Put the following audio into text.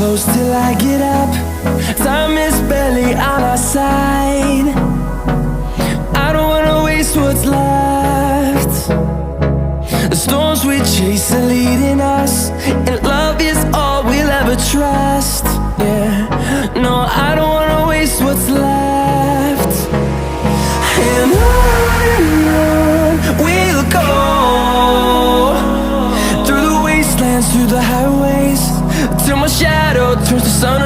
close till I get up. Time is barely on our side. I don't wanna waste what's left. The storms we chase are leading us, and love is all we'll ever trust. Yeah, no, I don't wanna waste what's left. And on we'll go, through the wastelands, through the highways, till my shadow turns to sun